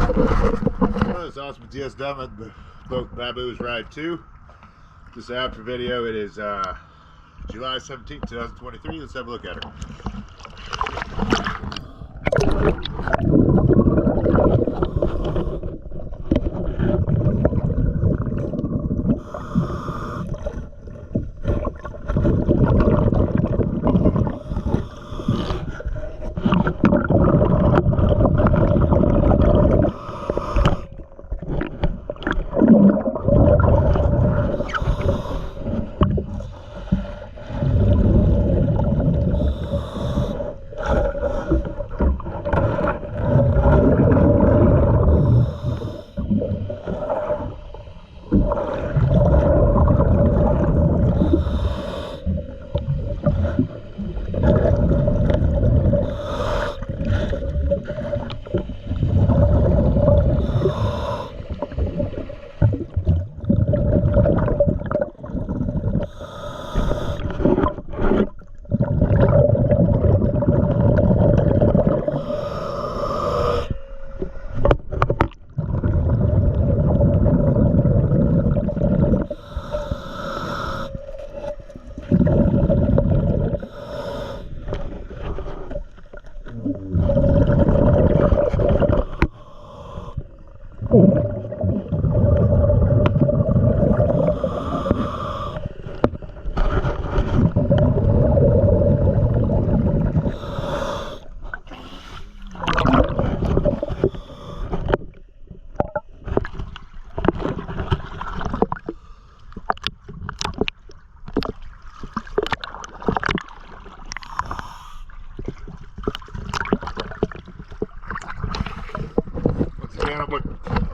Well, it's awesome. Just done with the boat Baboos Ride 2. This after video, it is July 17th, 2023. Let's have a look at her.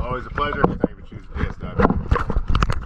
Always a pleasure. Thank you.